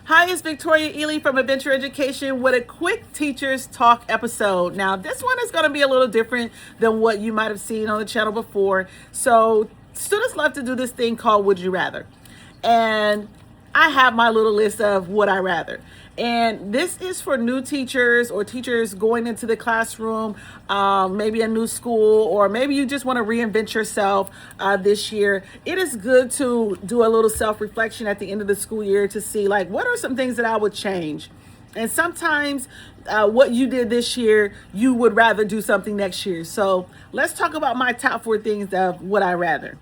Hi, it's Victoria Ely from Adventure Education with a quick Teachers Talk episode. Now, this one is going to be a little different than what you might have seen on the channel before. So, students love to do this thing called Would You Rather. And I have my little list of would I rather. And this is for new teachers or teachers going into the classroom, maybe a new school, or maybe you just want to reinvent yourself this year. It is good to do a little self-reflection at the end of the school year to see, like, what are some things that I would change? And sometimes what you did this year, you would rather do something next year. So let's talk about my top 4 things of would I rather.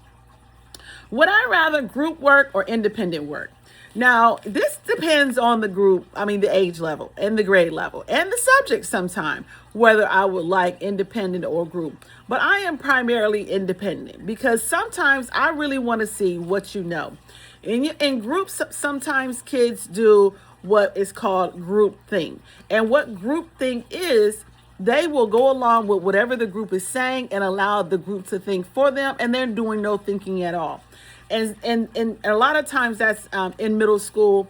Would I rather group work or independent work? Now, this depends on the group, the age level and the grade level and the subject sometime, whether I would like independent or group. But I am primarily independent because sometimes I really want to see what you know. In groups, sometimes kids do what is called group think. And what group think is, they will go along with whatever the group is saying and allow the group to think for them, and they're doing no thinking at all. And a lot of times that's in middle school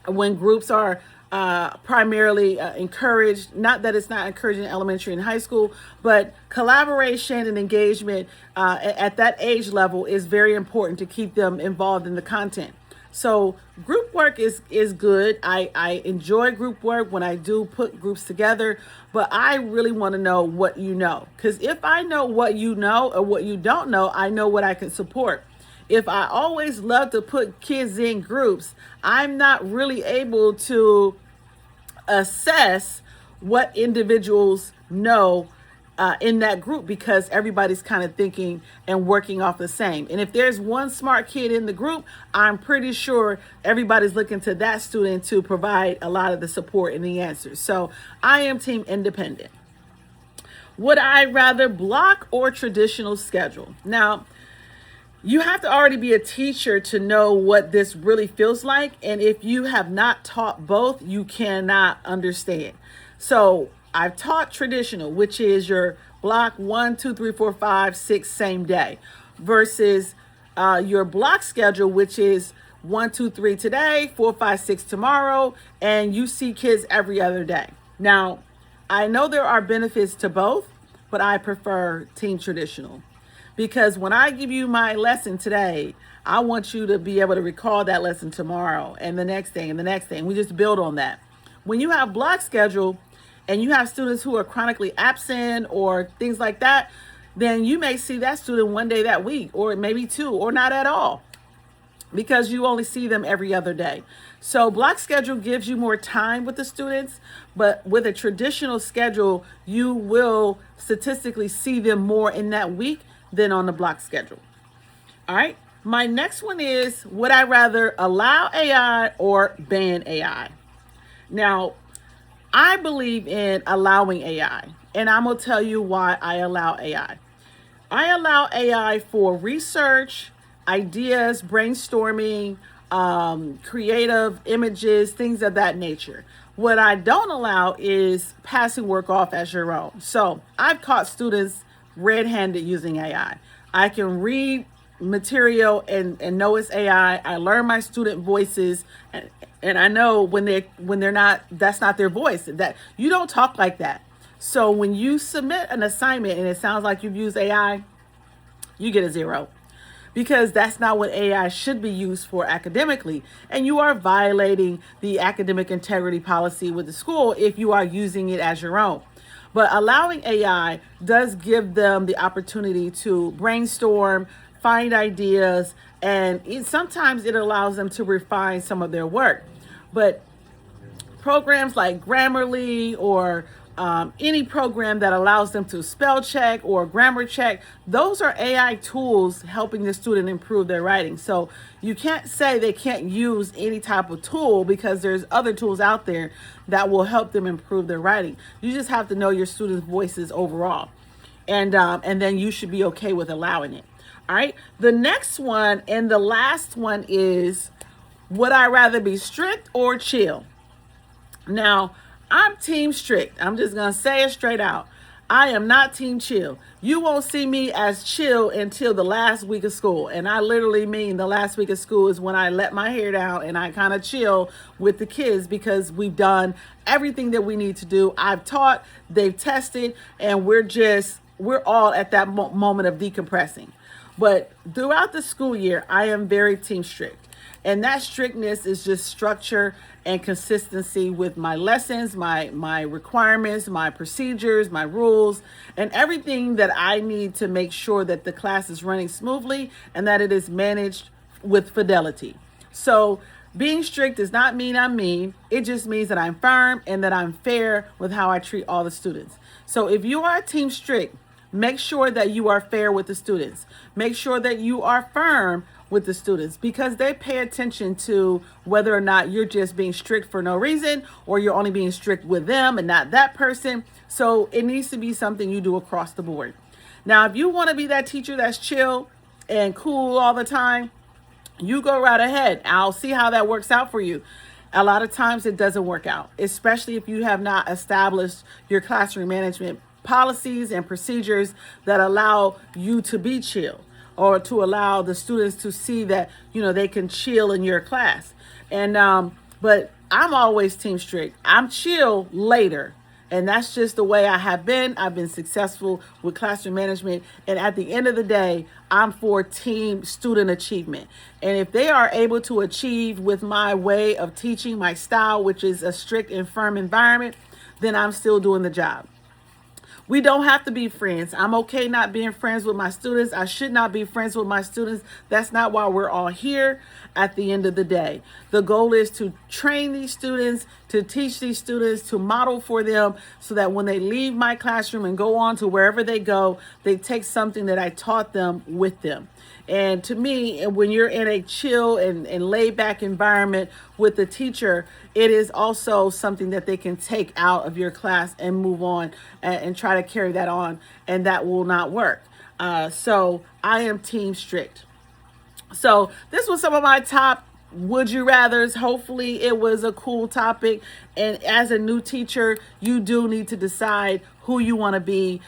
when groups are primarily encouraged. Not that it's not encouraged in elementary and high school, but collaboration and engagement at that age level is very important to keep them involved in the content. So group work is good. I enjoy group work when I do put groups together, but I really want to know what you know. Because if I know what you know or what you don't know, I know what I can support. If I always love to put kids in groups, I'm not really able to assess what individuals know in that group because everybody's kind of thinking and working off the same. And if there's one smart kid in the group, I'm pretty sure everybody's looking to that student to provide a lot of the support and the answers. So I am team independent. Would I rather block or traditional schedule? Now, you have to already be a teacher to know what this really feels like. And if you have not taught both, you cannot understand. So I've taught traditional, which is your block 1, 2, 3, 4, 5, 6, same day, versus your block schedule, which is 1, 2, 3 today, 4, 5, 6 tomorrow, and you see kids every other day. Now, I know there are benefits to both, but I prefer team traditional. Because when I give you my lesson today, I want you to be able to recall that lesson tomorrow and the next day and the next day. And we just build on that. When you have block schedule and you have students who are chronically absent or things like that, then you may see that student one day that week, or maybe 2, or not at all, because you only see them every other day. So block schedule gives you more time with the students, but with a traditional schedule, you will statistically see them more in that week than on the block schedule. All right. My next one is, would I rather allow AI or ban AI? Now, I believe in allowing AI, and I'm going to tell you why I allow AI. I allow AI for research, ideas, brainstorming, creative images, things of that nature. What I don't allow is passing work off as your own. So I've caught students red-handed using AI. I can read material and know it's AI. I learn my student voices, and I know when they're not, that's not their voice. That you don't talk like that. So when you submit an assignment and it sounds like you've used AI, you get a 0. Because that's not what AI should be used for academically. And you are violating the academic integrity policy with the school if you are using it as your own. But allowing AI does give them the opportunity to brainstorm, find ideas, and sometimes it allows them to refine some of their work. But programs like Grammarly or any program that allows them to spell check or grammar check, those are AI tools helping the student improve their writing. So you can't say they can't use any type of tool, because there's other tools out there that will help them improve their writing. You just have to know your students' voices overall. And then you should be okay with allowing it. All right. The next one and the last one is, would I rather be strict or chill? Now, I'm team strict. I'm just going to say it straight out. I am not team chill. You won't see me as chill until the last week of school. And I literally mean the last week of school is when I let my hair down and I kind of chill with the kids because we've done everything that we need to do. I've taught, they've tested, and we're all at that moment of decompressing. But throughout the school year, I am very team strict. And that strictness is just structure and consistency with my lessons, my requirements, my procedures, my rules, and everything that I need to make sure that the class is running smoothly and that it is managed with fidelity. So being strict does not mean I'm mean. It just means that I'm firm and that I'm fair with how I treat all the students. So if you are team strict, make sure that you are fair with the students. Make sure that you are firm with the students because they pay attention to whether or not you're just being strict for no reason or you're only being strict with them and not that person. So it needs to be something you do across the board. Now, if you want to be that teacher that's chill and cool all the time, you go right ahead. I'll see how that works out for you. A lot of times it doesn't work out, especially if you have not established your classroom management policies and procedures that allow you to be chill or to allow the students to see that, they can chill in your class. And, but I'm always team strict. I'm chill later. And that's just the way I have been. I've been successful with classroom management. And at the end of the day, I'm for team student achievement. And if they are able to achieve with my way of teaching, my style, which is a strict and firm environment, then I'm still doing the job. We don't have to be friends. I'm okay not being friends with my students. I should not be friends with my students. That's not why we're all here at the end of the day. The goal is to train these students, to teach these students, to model for them so that when they leave my classroom and go on to wherever they go, they take something that I taught them with them. And to me, when you're in a chill and laid back environment with the teacher, it is also something that they can take out of your class and move on and try to carry that on. And that will not work. So I am team strict. So this was some of my top would you rathers. Hopefully it was a cool topic. And as a new teacher, you do need to decide who you want to be,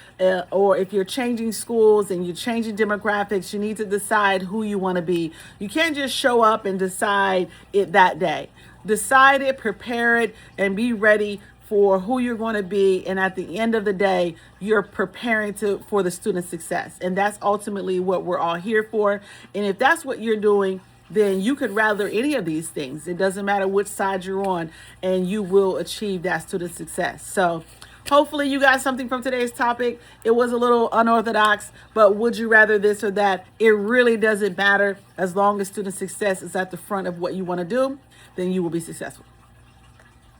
or if you're changing schools and you're changing demographics, you need to decide who you want to be. You can't just show up and decide it that day. Decide it, prepare it, and be ready for who you're going to be. And at the end of the day, you're preparing for the student success. And that's ultimately what we're all here for. And if that's what you're doing, then you could rather any of these things. It doesn't matter which side you're on, and you will achieve that student success. So hopefully you got something from today's topic. It was a little unorthodox, but would you rather this or that? It really doesn't matter. As long as student success is at the front of what you want to do, then you will be successful.